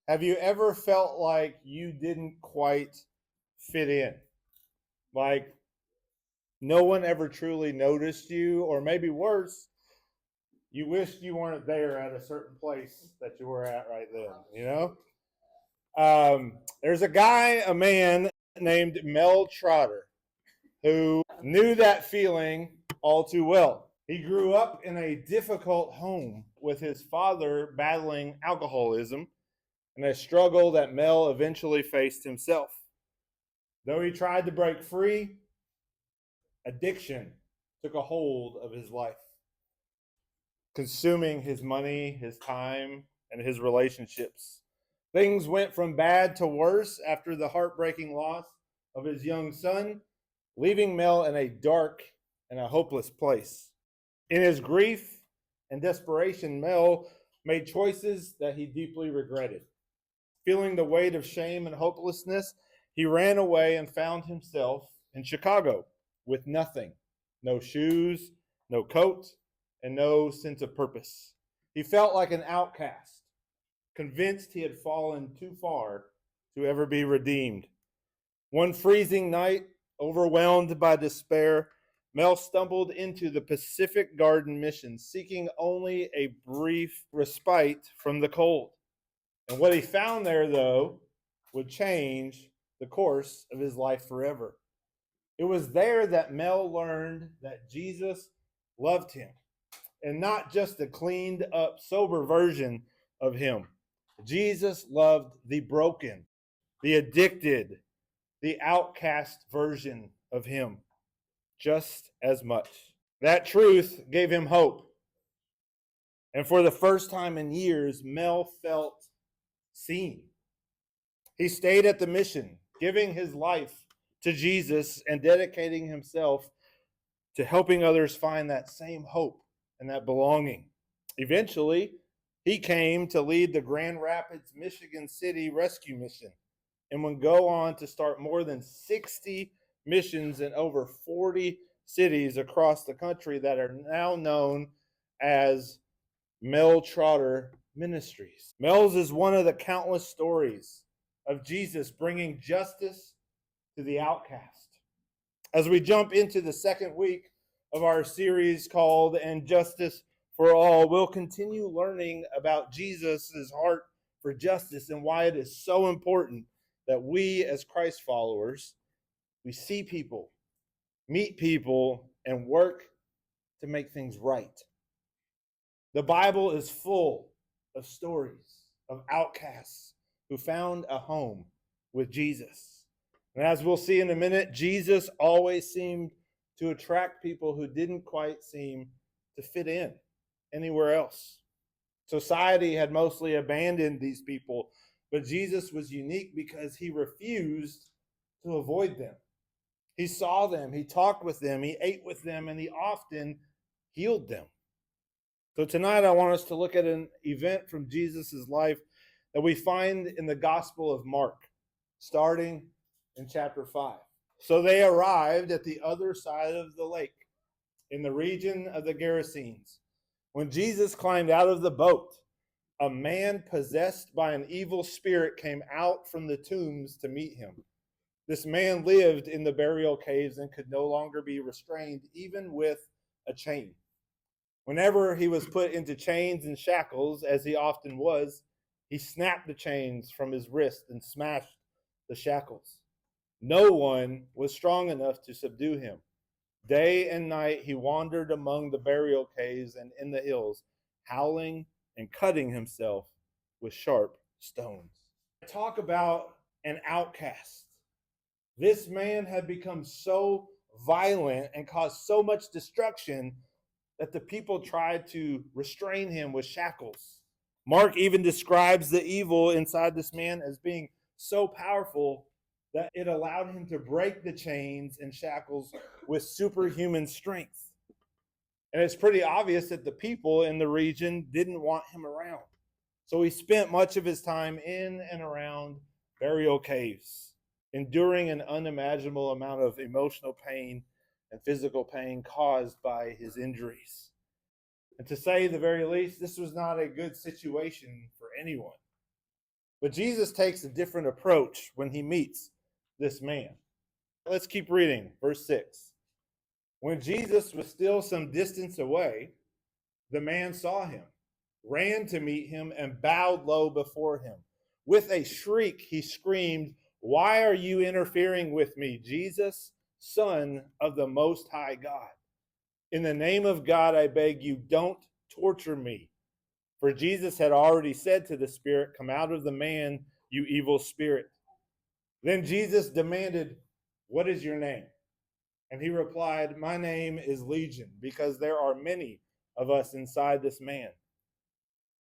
Have you ever felt like you didn't quite fit in? Like no one ever truly noticed you, or maybe worse, you wished you weren't there at a certain place that you were at right then, there's a man named Mel Trotter, who knew that feeling all too well. He grew up in a difficult home with his father battling alcoholism and a struggle that Mel eventually faced himself. Though he tried to break free, addiction took a hold of his life, consuming his money, his time, and his relationships. Things went from bad to worse after the heartbreaking loss of his young son, leaving Mel in a dark and a hopeless place. In his grief and desperation, Mel made choices that he deeply regretted. Feeling the weight of shame and hopelessness, he ran away and found himself in Chicago with nothing, no shoes, no coat, and no sense of purpose. He felt like an outcast, convinced he had fallen too far to ever be redeemed. One freezing night, overwhelmed by despair, Mel stumbled into the Pacific Garden Mission, seeking only a brief respite from the cold. And what he found there, though, would change the course of his life forever. It was there that Mel learned that Jesus loved him, and not just a cleaned up, sober version of him. Jesus loved the broken, the addicted, the outcast version of him just as much. That truth gave him hope. And for the first time in years, Mel felt seen. He stayed at the mission, giving his life to Jesus and dedicating himself to helping others find that same hope and that belonging. Eventually, he came to lead the Grand Rapids, Michigan City Rescue Mission and would go on to start more than 60 missions in over 40 cities across the country that are now known as Mel Trotter Ministries. Mel's is one of the countless stories of Jesus bringing justice to the outcast. As we jump into the second week of our series called And Justice for All, we'll continue learning about Jesus' heart for justice and why it is so important that we as Christ followers, we see people, meet people, and work to make things right. The Bible is full of stories of outcasts who found a home with Jesus. And as we'll see in a minute, Jesus always seemed to attract people who didn't quite seem to fit in anywhere else. Society had mostly abandoned these people, but Jesus was unique because he refused to avoid them. He saw them, he talked with them, he ate with them, and he often healed them. So tonight I want us to look at an event from Jesus' life that we find in the Gospel of Mark, starting in chapter 5. So they arrived at the other side of the lake, in the region of the Gerasenes. When Jesus climbed out of the boat, a man possessed by an evil spirit came out from the tombs to meet him. This man lived in the burial caves and could no longer be restrained, even with a chain. Whenever he was put into chains and shackles, as he often was, he snapped the chains from his wrist and smashed the shackles. No one was strong enough to subdue him. Day and night he wandered among the burial caves and in the hills, howling and cutting himself with sharp stones. Talk about an outcast. This man had become so violent and caused so much destruction that the people tried to restrain him with shackles. Mark even describes the evil inside this man as being so powerful that it allowed him to break the chains and shackles with superhuman strength. And it's pretty obvious that the people in the region didn't want him around. So he spent much of his time in and around burial caves, enduring an unimaginable amount of emotional pain and physical pain caused by his injuries. And to say the very least, this was not a good situation for anyone. But Jesus takes a different approach when he meets this man. Let's keep reading. Verse 6. When Jesus was still some distance away, the man saw him, ran to meet him, and bowed low before him. With a shriek, he screamed, "Why are you interfering with me, Jesus, Son of the Most High God? In the name of God, I beg you, don't torture me." For Jesus had already said to the spirit, "Come out of the man, you evil spirit." Then Jesus demanded, "What is your name?" And he replied, "My name is Legion, because there are many of us inside this man."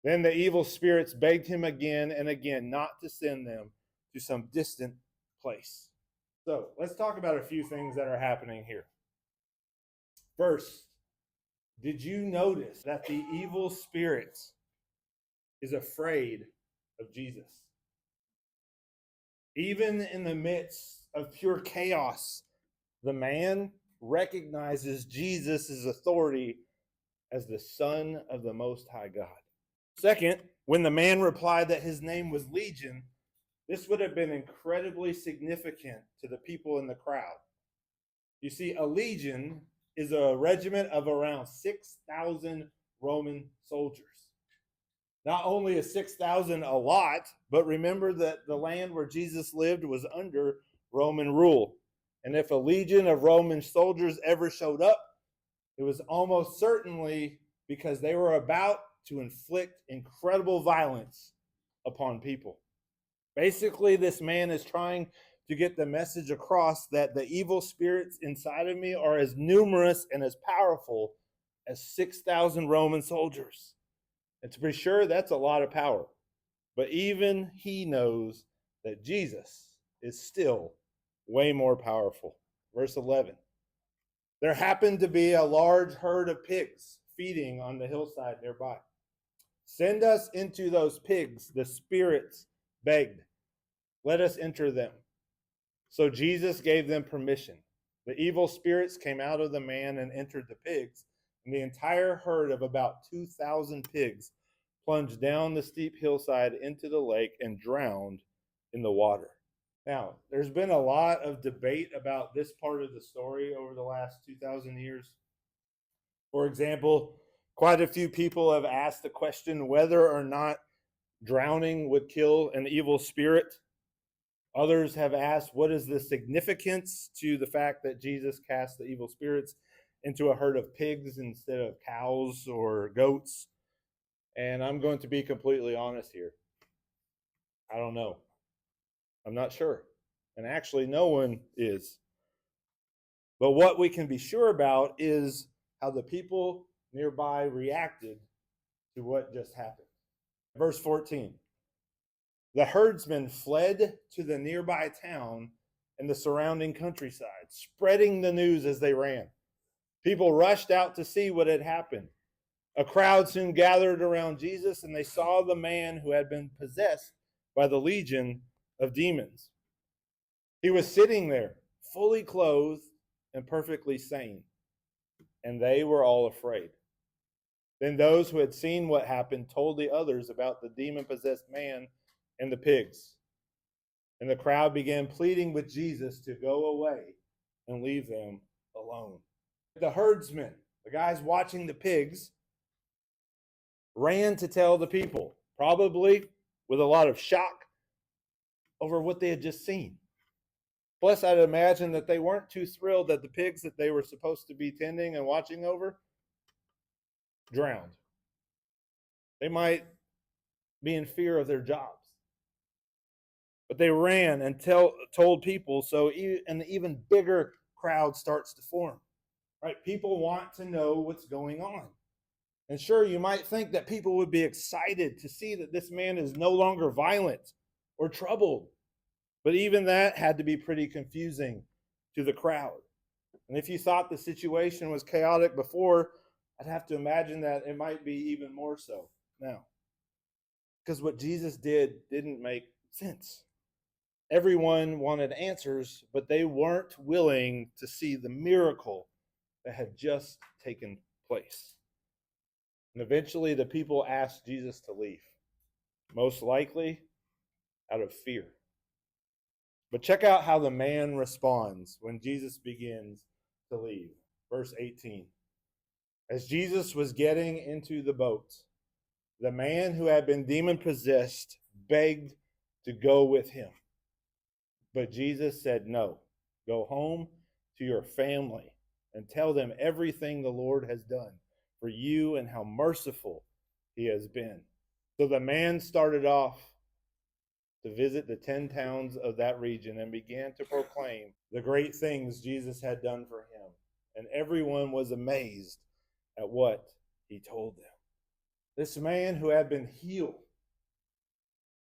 Then the evil spirits begged him again and again not to send them to some distant place. So let's talk about a few things that are happening here. First, did you notice that the evil spirit is afraid of Jesus? Even in the midst of pure chaos, the man recognizes Jesus' authority as the Son of the Most High God. Second, when the man replied that his name was Legion, this would have been incredibly significant to the people in the crowd. You see, a legion is a regiment of around 6,000 Roman soldiers. Not only is 6,000 a lot, but remember that the land where Jesus lived was under Roman rule. And if a legion of Roman soldiers ever showed up, it was almost certainly because they were about to inflict incredible violence upon people. Basically, this man is trying to get the message across that the evil spirits inside of me are as numerous and as powerful as 6,000 Roman soldiers. And to be sure, that's a lot of power. But even he knows that Jesus is still way more powerful. Verse 11. There happened to be a large herd of pigs feeding on the hillside nearby. "Send us into those pigs," the spirits begged. "Let us enter them." So Jesus gave them permission. The evil spirits came out of the man and entered the pigs, and the entire herd of about 2,000 pigs plunged down the steep hillside into the lake and drowned in the water. Now, there's been a lot of debate about this part of the story over the last 2,000 years. For example, quite a few people have asked the question whether or not drowning would kill an evil spirit. Others have asked, what is the significance to the fact that Jesus cast the evil spirits into a herd of pigs instead of cows or goats? And I'm going to be completely honest here. I don't know. I'm not sure. And actually, no one is. But what we can be sure about is how the people nearby reacted to what just happened. Verse 14. The herdsmen fled to the nearby town and the surrounding countryside, spreading the news as they ran. People rushed out to see what had happened. A crowd soon gathered around Jesus, and they saw the man who had been possessed by the legion of demons. He was sitting there, fully clothed and perfectly sane, and they were all afraid. Then those who had seen what happened told the others about the demon-possessed man and the pigs. And the crowd began pleading with Jesus to go away and leave them alone. The herdsmen, the guys watching the pigs, ran to tell the people, probably with a lot of shock over what they had just seen. Plus, I'd imagine that they weren't too thrilled that the pigs that they were supposed to be tending and watching over drowned. They might be in fear of their jobs. But they ran and told people, so an even bigger crowd starts to form. Right? People want to know what's going on. And sure, you might think that people would be excited to see that this man is no longer violent or troubled. But even that had to be pretty confusing to the crowd. And if you thought the situation was chaotic before, I'd have to imagine that it might be even more so now. Because what Jesus didn't make sense. Everyone wanted answers, but they weren't willing to see the miracle that had just taken place. And eventually the people asked Jesus to leave. Most likely out of fear. But check out how the man responds when Jesus begins to leave. Verse 18. As Jesus was getting into the boat, the man who had been demon possessed begged to go with him. But Jesus said, "No, go home to your family and tell them everything the Lord has done for you and how merciful he has been." So the man started off to visit the 10 towns of that region and began to proclaim the great things Jesus had done for him. And everyone was amazed at what he told them. This man who had been healed,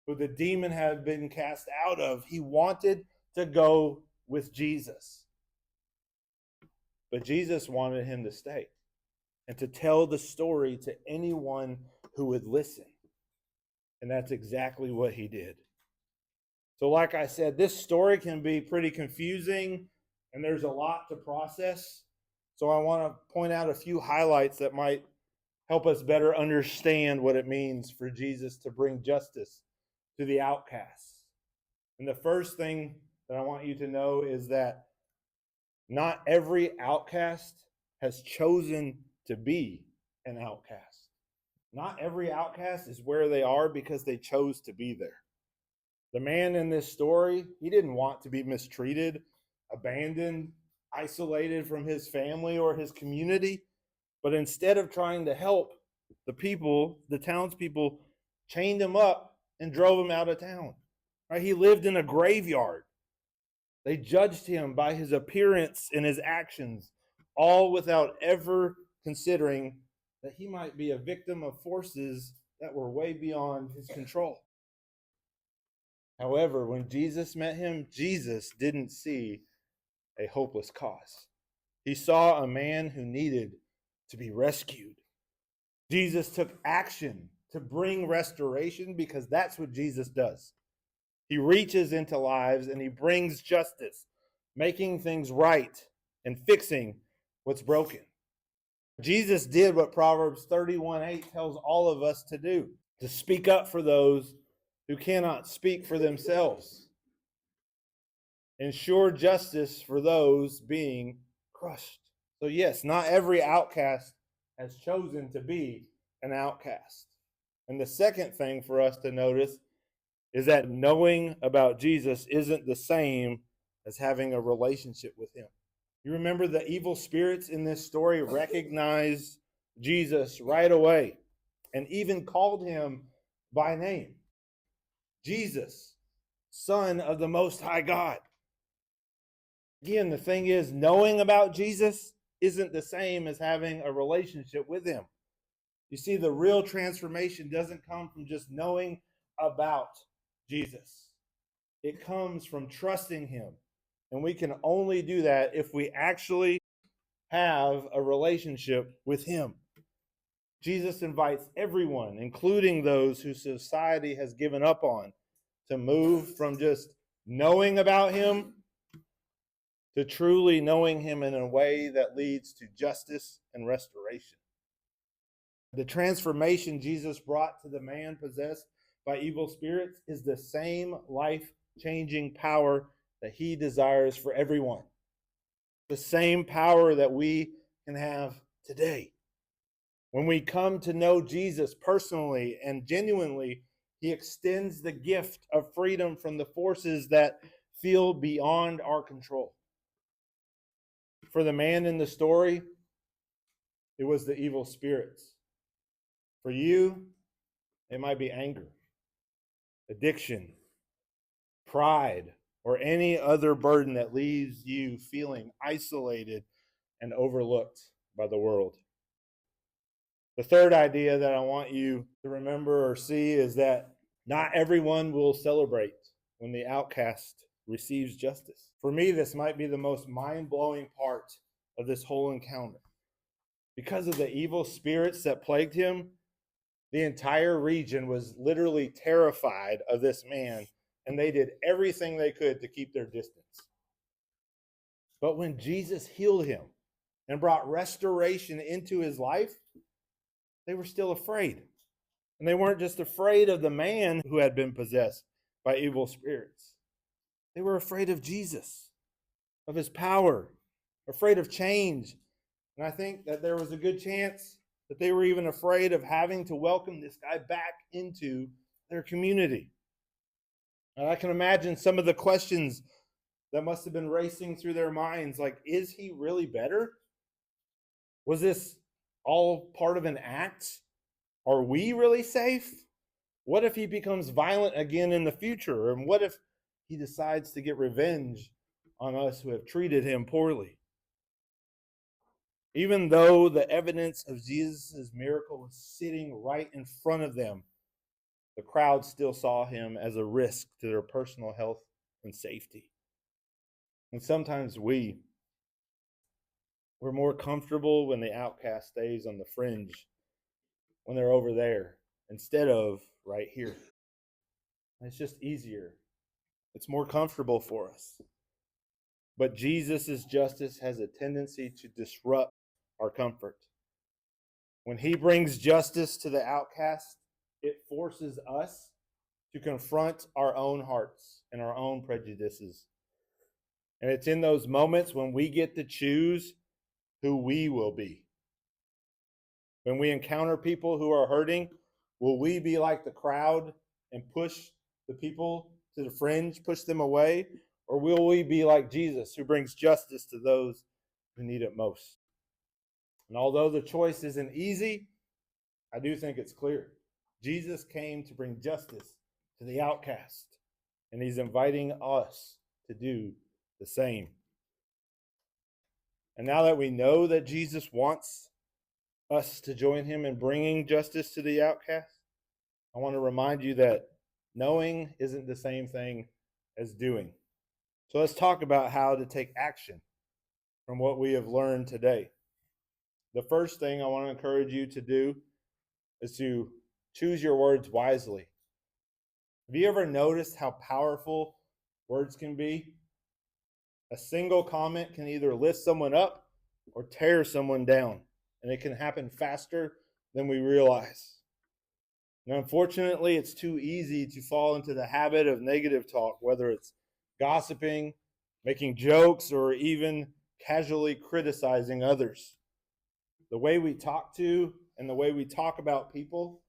who the demon had been cast out of, he wanted to go with Jesus. But Jesus wanted him to stay and to tell the story to anyone who would listen. And that's exactly what he did. So like I said, this story can be pretty confusing and there's a lot to process. So I want to point out a few highlights that might help us better understand what it means for Jesus to bring justice to the outcasts. And the first thing that I want you to know is that not every outcast has chosen to be an outcast. Not every outcast is where they are because they chose to be there. The man in this story, he didn't want to be mistreated, abandoned, isolated from his family or his community, but instead of trying to help the people, the townspeople chained him up and drove him out of town. Right? He lived in a graveyard. They judged him by his appearance and his actions, all without ever considering that he might be a victim of forces that were way beyond his control. However, when Jesus met him, Jesus didn't see a hopeless cause. He saw a man who needed to be rescued. Jesus took action to bring restoration because that's what Jesus does. He reaches into lives and he brings justice, making things right and fixing what's broken. Jesus did what Proverbs 31:8 tells all of us to do, to speak up for those who cannot speak for themselves. Ensure justice for those being crushed. So yes, not every outcast has chosen to be an outcast. And the second thing for us to notice is that knowing about Jesus isn't the same as having a relationship with him. You remember the evil spirits in this story recognized Jesus right away and even called him by name. Jesus, Son of the Most High God. Again, the thing is, knowing about Jesus isn't the same as having a relationship with him. You see, the real transformation doesn't come from just knowing about Jesus. It comes from trusting him. And we can only do that if we actually have a relationship with him. Jesus invites everyone, including those who society has given up on, to move from just knowing about him to truly knowing him in a way that leads to justice and restoration. The transformation Jesus brought to the man possessed by evil spirits is the same life-changing power that he desires for everyone. The same power that we can have today. When we come to know Jesus personally and genuinely, he extends the gift of freedom from the forces that feel beyond our control. For the man in the story, it was the evil spirits. For you, it might be anger, addiction, pride, or any other burden that leaves you feeling isolated and overlooked by the world. The third idea that I want you to remember or see is that not everyone will celebrate when the outcast receives justice. For me, this might be the most mind-blowing part of this whole encounter. Because of the evil spirits that plagued him, the entire region was literally terrified of this man, and they did everything they could to keep their distance. But when Jesus healed him and brought restoration into his life, they were still afraid. And they weren't just afraid of the man who had been possessed by evil spirits. They were afraid of Jesus, of his power, afraid of change. And I think that there was a good chance that they were even afraid of having to welcome this guy back into their community. And I can imagine some of the questions that must have been racing through their minds, like, is he really better? Was this all part of an act? Are we really safe? What if he becomes violent again in the future? And what if he decides to get revenge on us who have treated him poorly? Even though the evidence of Jesus' miracle was sitting right in front of them, the crowd still saw him as a risk to their personal health and safety. And sometimes we're more comfortable when the outcast stays on the fringe, when they're over there, instead of right here. It's just easier. It's more comfortable for us. But Jesus' justice has a tendency to disrupt our comfort. When he brings justice to the outcast, it forces us to confront our own hearts and our own prejudices. And it's in those moments when we get to choose who we will be. When we encounter people who are hurting, will we be like the crowd and push the people to the fringe, push them away? Or will we be like Jesus, who brings justice to those who need it most? And although the choice isn't easy, I do think it's clear. Jesus came to bring justice to the outcast, and he's inviting us to do the same. And now that we know that Jesus wants us to join him in bringing justice to the outcast, I want to remind you that knowing isn't the same thing as doing. So let's talk about how to take action from what we have learned today. The first thing I want to encourage you to do is to choose your words wisely. Have you ever noticed how powerful words can be? A single comment can either lift someone up or tear someone down, and it can happen faster than we realize. And unfortunately, it's too easy to fall into the habit of negative talk, whether it's gossiping, making jokes, or even casually criticizing others. The way we talk to and the way we talk about people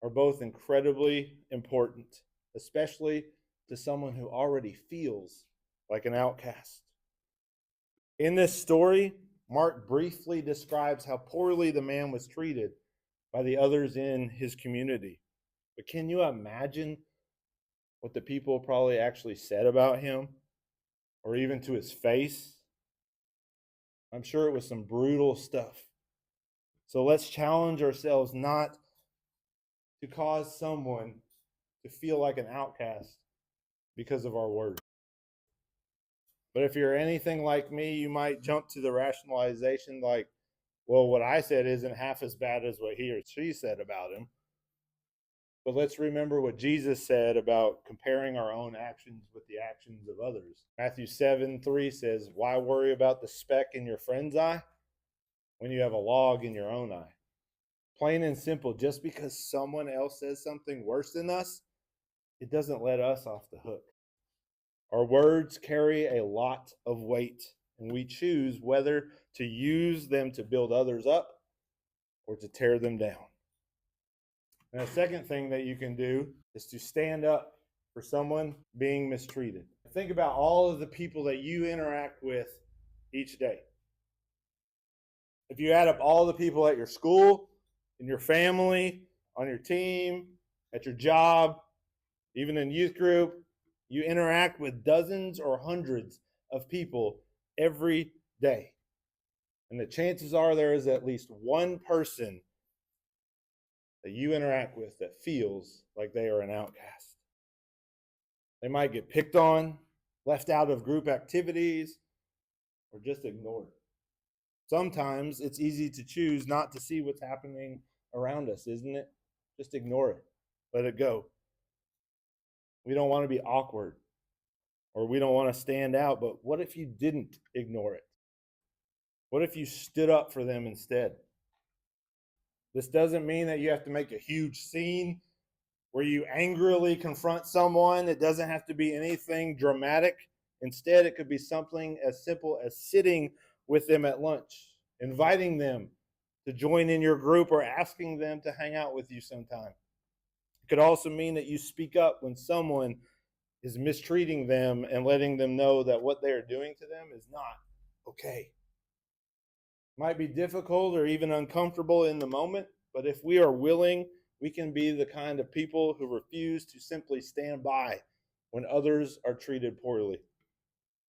are both incredibly important, especially to someone who already feels like an outcast. In this story, Mark briefly describes how poorly the man was treated by the others in his community. But can you imagine what the people probably actually said about him, or even to his face? I'm sure it was some brutal stuff. So let's challenge ourselves not to cause someone to feel like an outcast because of our words. But if you're anything like me, you might jump to the rationalization like, well, what I said isn't half as bad as what he or she said about him. But let's remember what Jesus said about comparing our own actions with the actions of others. Matthew 7:3 says, why worry about the speck in your friend's eye when you have a log in your own eye? Plain and simple, just because someone else says something worse than us, it doesn't let us off the hook. Our words carry a lot of weight, and we choose whether to use them to build others up or to tear them down. And the second thing that you can do is to stand up for someone being mistreated. Think about all of the people that you interact with each day. If you add up all the people at your school, in your family, on your team, at your job, even in youth group, you interact with dozens or hundreds of people every day. And the chances are there is at least one person that you interact with that feels like they are an outcast. They might get picked on, left out of group activities, or just ignored. Sometimes it's easy to choose not to see what's happening around us, isn't it? Just ignore it. Let it go. We don't want to be awkward, or we don't want to stand out, but what if you didn't ignore it? What if you stood up for them instead? This doesn't mean that you have to make a huge scene where you angrily confront someone. It doesn't have to be anything dramatic. Instead, it could be something as simple as sitting with them at lunch, inviting them to join in your group, or asking them to hang out with you sometime. It could also mean that you speak up when someone is mistreating them and letting them know that what they are doing to them is not okay. Might be difficult or even uncomfortable in the moment, but if we are willing, we can be the kind of people who refuse to simply stand by when others are treated poorly.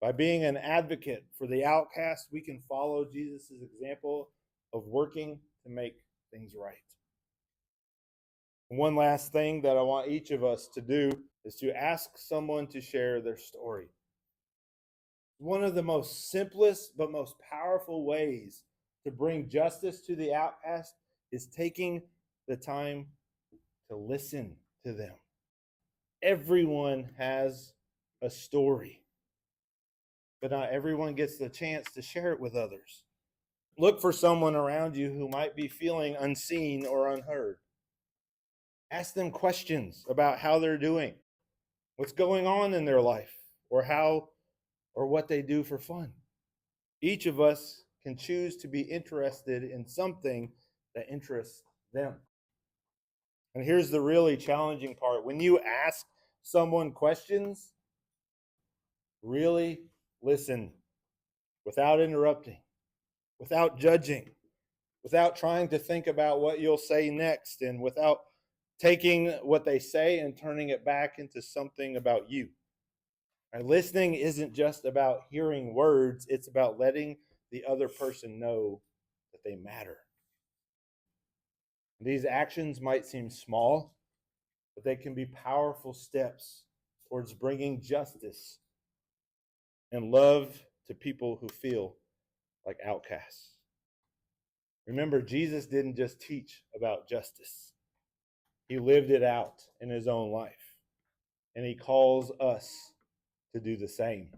By being an advocate for the outcast, we can follow Jesus' example of working to make things right. And one last thing that I want each of us to do is to ask someone to share their story. One of the most simplest but most powerful ways to bring justice to the outcast is taking the time to listen to them. Everyone has a story, but not everyone gets the chance to share it with others. Look for someone around you who might be feeling unseen or unheard. Ask them questions about how they're doing, what's going on in their life, or how or what they do for fun. Each of us can choose to be interested in something that interests them. And here's the really challenging part. When you ask someone questions, really listen without interrupting, without judging, without trying to think about what you'll say next, and without taking what they say and turning it back into something about you. And listening isn't just about hearing words, it's about letting the other person know that they matter. These actions might seem small, but they can be powerful steps towards bringing justice and love to people who feel like outcasts. Remember, Jesus didn't just teach about justice, he lived it out in his own life. And he calls us to do the same.